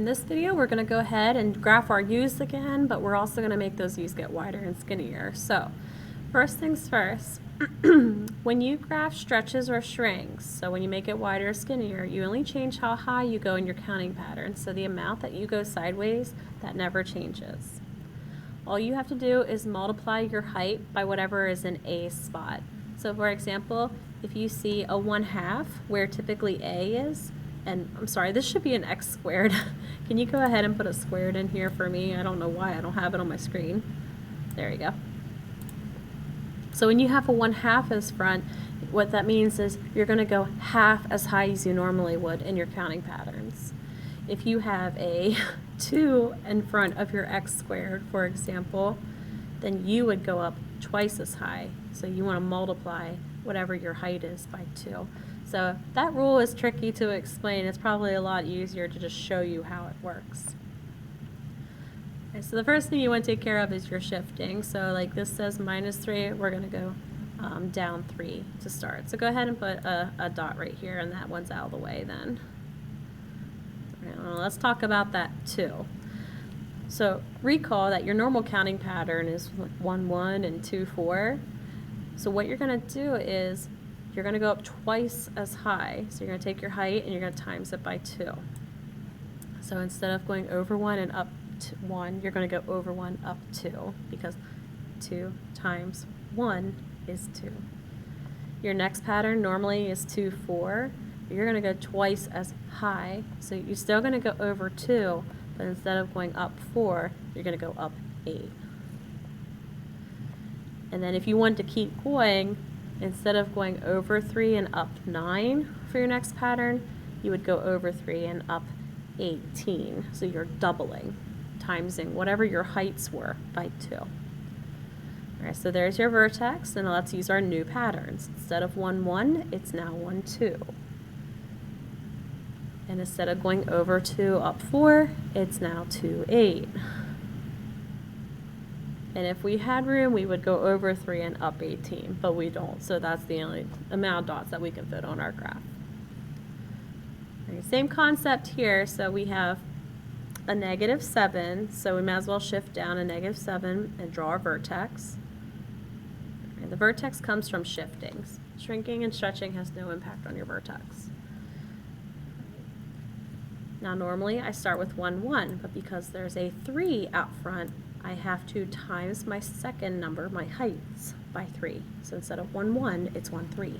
In this video, we're going to go ahead and graph our U's again, but we're also going to make those U's get wider and skinnier. So, first things first, when you graph stretches or shrinks, so when you make it wider or skinnier, you only change how high you go in your counting pattern. So the amount that you go sideways, that never changes. All you have to do is multiply your height by whatever is in A's spot. So for example, if you see a 1/2 where typically A is, and I'm sorry, this should be an x squared. Can you go ahead and put a squared in here for me? I don't know why I don't have it on my screen. There you go. So when you have a 1/2 as front, what that means is you're going to go half as high as you normally would in your counting patterns. If you have a 2 in front of your x squared, for example, then you would go up twice as high. So you want to multiply whatever your height is by 2. So that rule is tricky to explain. It's probably a lot easier to just show you how it works. Okay, so the first thing you want to take care of is your shifting. So like this says -3, we're going to go down 3 to start. So go ahead and put a dot right here, and that one's out of the way then. Well, let's talk about that too. So recall that your normal counting pattern is 1, 1 and 2, 4. So what you're going to do is you're going to go up twice as high. So you're going to take your height and you're going to times it by 2. So instead of going over 1 and up to 1, you're going to go over 1 up 2, because 2 times 1 is 2. Your next pattern normally is 2, 4. You're going to go twice as high. So you're still going to go over 2, but instead of going up 4, you're going to go up 8. And then if you want to keep going, instead of going over 3 and up 9 for your next pattern, you would go over 3 and up 18. So you're doubling, timesing whatever your heights were by 2. All right, so there's your vertex, and let's use our new patterns. Instead of 1, 1, it's now 1, 2. And instead of going over 2 up 4, it's now 2, 8. And if we had room, we would go over 3 and up 18, but we don't. So that's the only amount of dots that we can fit on our graph. Okay, same concept here. So we have a -7, so we might as well shift down a -7 and draw our vertex. And the vertex comes from shifting. Shrinking and stretching has no impact on your vertex. Now normally I start with 1, 1, but because there's a 3 out front, I have to times my second number, my heights, by 3. So instead of 1, 1, it's 1, 3.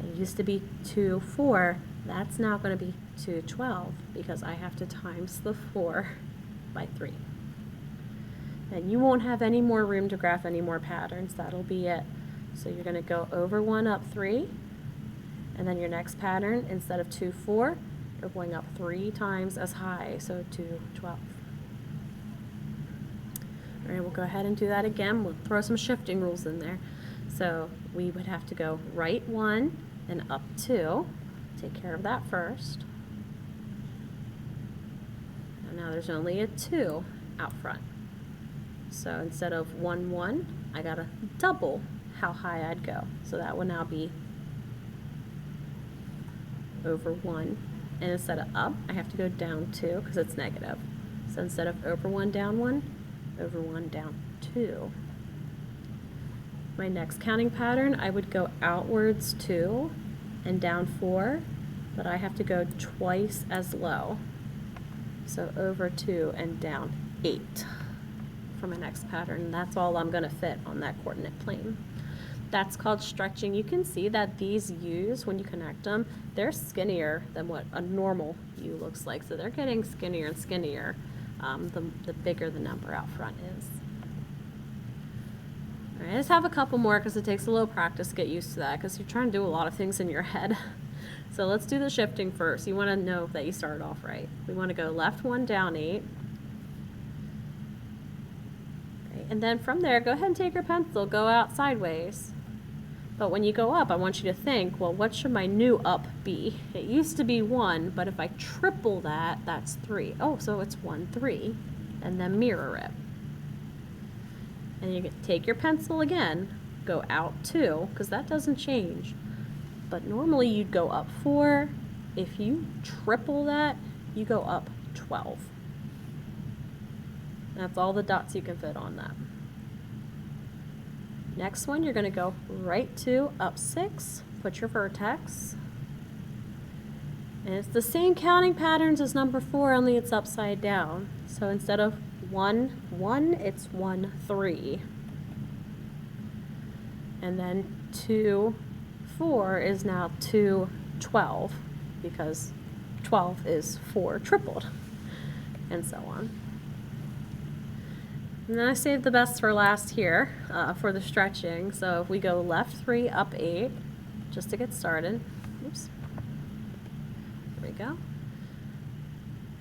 It used to be 2, 4. That's now going to be 2, 12, because I have to times the 4 by 3. And you won't have any more room to graph any more patterns. That'll be it. So you're going to go over 1, up 3. And then your next pattern, instead of 2, 4, you're going up 3 times as high, so 2, 12. All right, we'll go ahead and do that again. We'll throw some shifting rules in there. So we would have to go right 1 and up 2. Take care of that first. And now there's only a 2 out front. So instead of 1, 1, I got to double how high I'd go. So that would now be over 1. And instead of up, I have to go down 2 because it's negative. So instead of over 1, down 1, over 1, down 2. My next counting pattern, I would go outwards 2 and down 4, but I have to go twice as low. So over 2 and down 8 for my next pattern. That's all I'm going to fit on that coordinate plane. That's called stretching. You can see that these U's, when you connect them, they're skinnier than what a normal U looks like. So they're getting skinnier and skinnier. The bigger the number out front is. All right, let's have a couple more because it takes a little practice to get used to that, because you're trying to do a lot of things in your head. So let's do the shifting first. You want to know that you started off right. We want to go left 1, down 8. Okay, and then from there, go ahead and take your pencil, go out sideways. But when you go up, I want you to think, well, what should my new up be? It used to be 1, but if I triple that, that's 3. Oh, so it's 1, 3, and then mirror it. And you can take your pencil again, go out 2, because that doesn't change. But normally you'd go up 4. If you triple that, you go up 12. That's all the dots you can fit on that. Next one, you're going to go right 2, up 6, put your vertex. And it's the same counting patterns as number 4, only it's upside down. So instead of 1, 1, it's 1, 3. And then 2, 4 is now 2, 12, because 12 is 4 tripled, and so on. And then I saved the best for last here for the stretching. So if we go left 3, up 8, just to get started. Oops. There we go.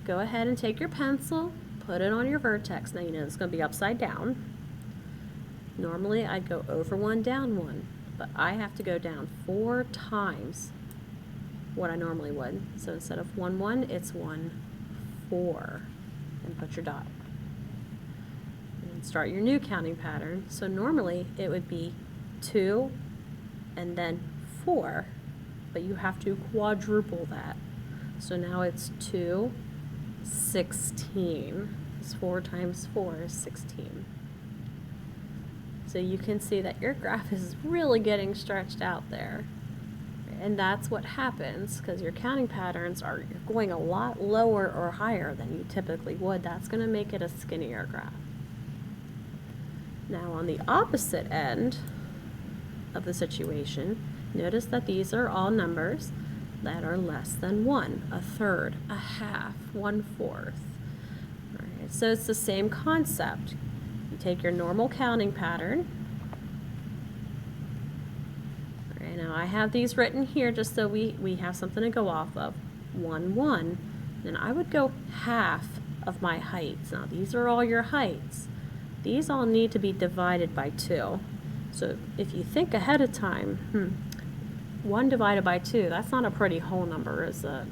Go ahead and take your pencil, put it on your vertex. Now you know it's going to be upside down. Normally I'd go over 1, down 1, but I have to go down 4 times what I normally would. So instead of 1, 1, it's 1, 4, and put your dot. Start your new counting pattern. So normally it would be 2 and then 4, but you have to quadruple that. So now it's 2, 16. It's 4 times 4 is 16. So you can see that your graph is really getting stretched out there. And that's what happens because your counting patterns are going a lot lower or higher than you typically would. That's going to make it a skinnier graph. Now on the opposite end of the situation, notice that these are all numbers that are less than 1, a third, a half, 1/4. All right, so it's the same concept. You take your normal counting pattern. All right, now I have these written here just so we have something to go off of. 1, 1. Then I would go half of my heights. Now these are all your heights. These all need to be divided by 2. So if you think ahead of time, 1 divided by 2, that's not a pretty whole number, is it?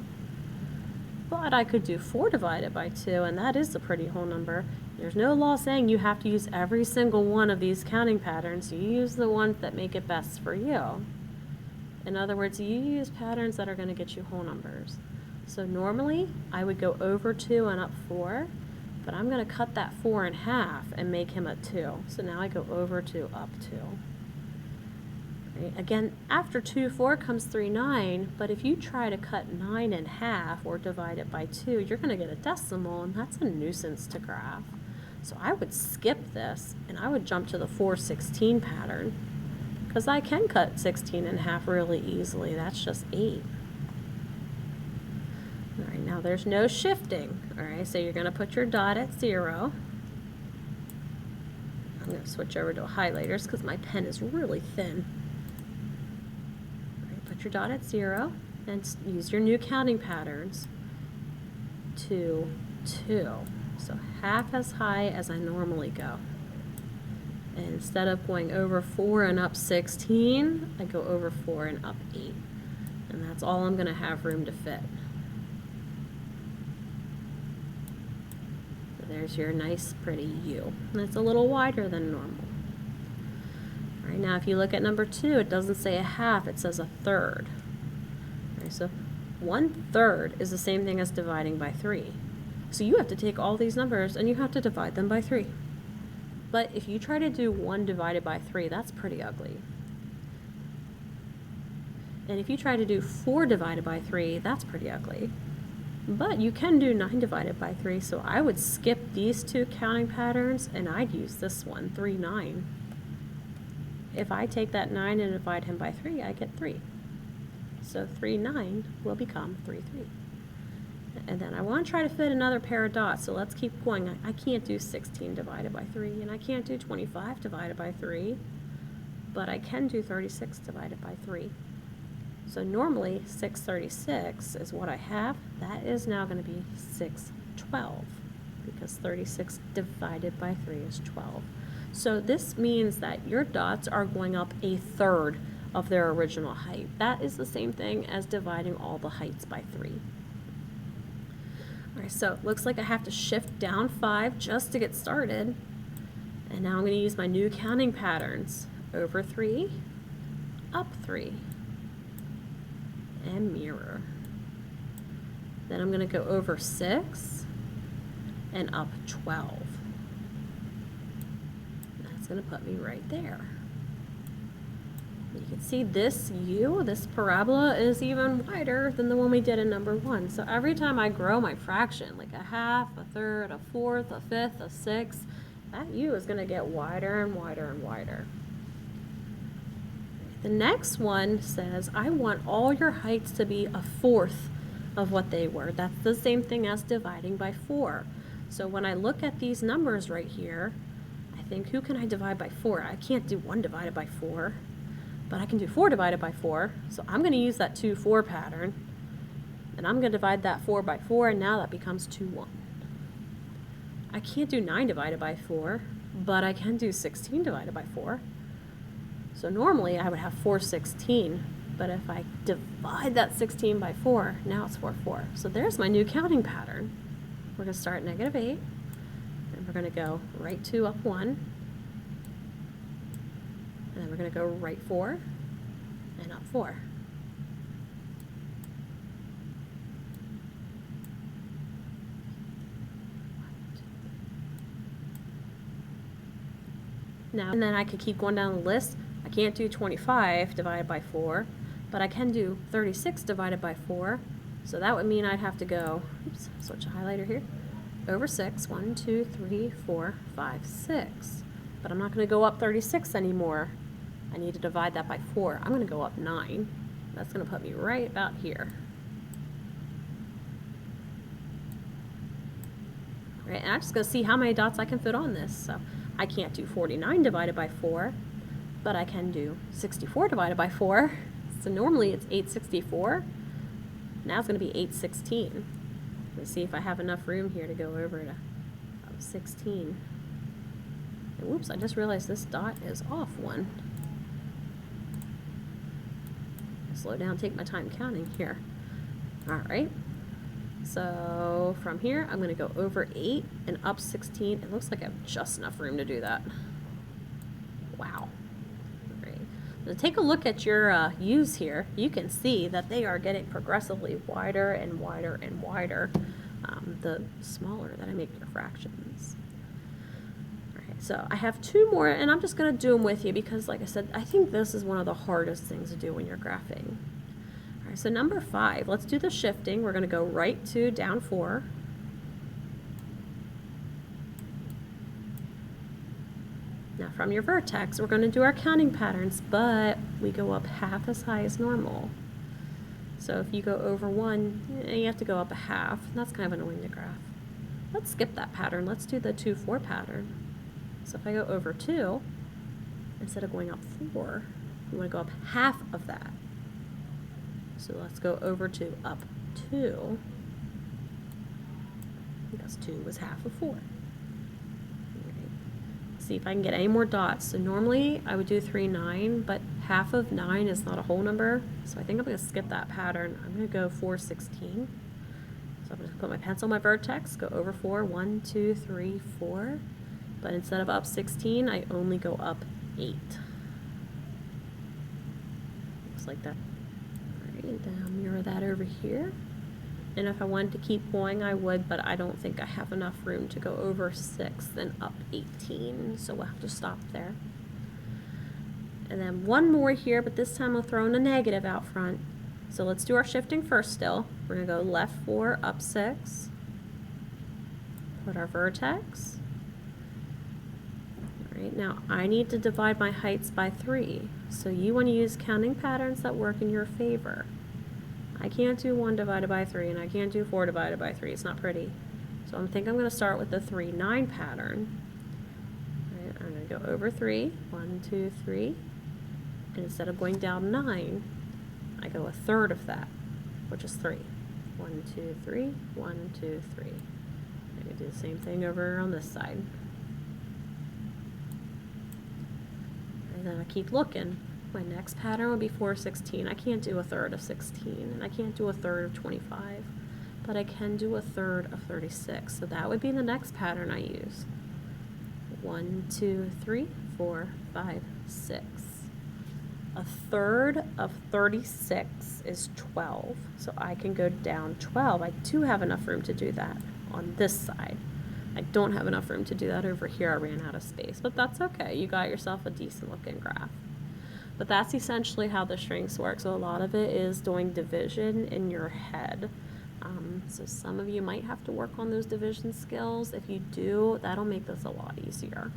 But I could do 4 divided by 2, and that is a pretty whole number. There's no law saying you have to use every single one of these counting patterns. You use the ones that make it best for you. In other words, you use patterns that are going to get you whole numbers. So normally, I would go over 2 and up 4. But I'm going to cut that 4 in half and make him a 2. So now I go over 2, up 2. Right? Again, after 2, 4 comes 3, 9. But if you try to cut 9 in half or divide it by 2, you're going to get a decimal, and that's a nuisance to graph. So I would skip this, and I would jump to the 4, 16 pattern, because I can cut 16 in half really easily. That's just 8. All right, now there's no shifting. All right, so you're going to put your dot at 0. I'm going to switch over to highlighters because my pen is really thin. All right, put your dot at 0 and use your new counting patterns. 2, 2. So half as high as I normally go. And instead of going over 4 and up 16, I go over 4 and up 8. And that's all I'm going to have room to fit. There's your nice, pretty U. And it's a little wider than normal. All right, now if you look at number 2, it doesn't say a half, it says a third. All right, so 1/3 is the same thing as dividing by 3. So you have to take all these numbers and you have to divide them by 3. But if you try to do 1 divided by 3, that's pretty ugly. And if you try to do 4 divided by 3, that's pretty ugly. But you can do 9 divided by 3, so I would skip these 2 counting patterns and I'd use this one, 3, 9. If I take that 9 and divide him by 3, I get 3. So 3, 9 will become 3, 3. And then I want to try to fit another pair of dots, so let's keep going. I can't do 16 divided by 3, and I can't do 25 divided by 3, but I can do 36 divided by 3. So normally 636 is what I have. That is now going to be 612 because 36 divided by 3 is 12. So this means that your dots are going up a third of their original height. That is the same thing as dividing all the heights by 3. All right, so it looks like I have to shift down 5 just to get started. And now I'm going to use my new counting patterns. Over 3, up 3. And mirror. Then I'm going to go over 6 and up 12. That's going to put me right there. You can see this this parabola is even wider than the one we did in number 1. So every time I grow my fraction, like a half, a third, a fourth, a fifth, a sixth, that U is going to get wider and wider and wider. The next one says, I want all your heights to be a fourth of what they were. That's the same thing as dividing by 4. So when I look at these numbers right here, I think, who can I divide by 4? I can't do 1 divided by 4, but I can do 4 divided by 4. So I'm going to use that 2, 4 pattern, and I'm going to divide that 4 by 4, and now that becomes 2, 1. I can't do 9 divided by 4, but I can do 16 divided by 4. So normally I would have 416, but if I divide that 16 by 4, now it's 4, 4. So there's my new counting pattern. We're going to start at -8, and we're going to go right 2 up 1, and then we're going to go right 4 and up 4. Now, and then I could keep going down the list. I can't do 25 divided by 4, but I can do 36 divided by 4. So that would mean I'd have to go, oops, switch a highlighter here, over 6, 1, 2, 3, 4, 5, 6. But I'm not going to go up 36 anymore. I need to divide that by 4. I'm going to go up 9. That's going to put me right about here. Right, and I'm just going to see how many dots I can fit on this. So I can't do 49 divided by 4, but I can do 64 divided by 4. So normally it's 864. Now it's going to be 816. Let me see if I have enough room here to go over to 16. And whoops, I just realized this dot is off 1. Slow down, take my time counting here. All right. So from here, I'm going to go over 8 and up 16. It looks like I have just enough room to do that. Wow. Great. Now take a look at your U's here. You can see that they are getting progressively wider and wider and wider the smaller that I make your fractions. All right, so I have 2 more, and I'm just going to do them with you because, like I said, I think this is one of the hardest things to do when you're graphing. All right, so number 5, let's do the shifting. We're going to go right 2, down 4. Now from your vertex, we're going to do our counting patterns, but we go up half as high as normal. So if you go over 1, you have to go up a half, and that's kind of annoying to graph. Let's skip that pattern. Let's do the 2, 4 pattern. So if I go over 2, instead of going up 4, you want to go up half of that. So let's go over 2, up 2, because 2 was half of 4. See if I can get any more dots. So normally I would do 3, 9, but half of 9 is not a whole number. So I think I'm going to skip that pattern. I'm going to go 4, 16. So I'm going to put my pencil on my vertex, go over 4, 1, 2, 3, 4. But instead of up 16, I only go up 8. Looks like that. All right, and then I'll mirror that over here. And if I wanted to keep going, I would, but I don't think I have enough room to go over 6 and up 18, so we'll have to stop there. And then one more here, but this time I'll throw in a negative out front. So let's do our shifting first still. We're going to go left 4, up 6. Put our vertex. All right, now I need to divide my heights by 3. So you want to use counting patterns that work in your favor. I can't do 1 divided by 3, and I can't do 4 divided by 3. It's not pretty. So I think I'm going to start with the 3, 9 pattern. All right, I'm going to go over 3, 1, 2, 3. And instead of going down 9, I go a third of that, which is 3. 1, 2, 3, 1, 2, 3. I'm going to do the same thing over on this side. And then I keep looking. My next pattern would be 4, 16. I can't do a third of 16, and I can't do a third of 25, but I can do a third of 36. So that would be the next pattern I use. 1, 2, 3, 4, 5, 6. A third of 36 is 12, so I can go down 12. I do have enough room to do that on this side. I don't have enough room to do that over here. I ran out of space, but that's okay. You got yourself a decent looking graph. But that's essentially how the shrinks work. So a lot of it is doing division in your head. So some of you might have to work on those division skills. If you do, that'll make this a lot easier.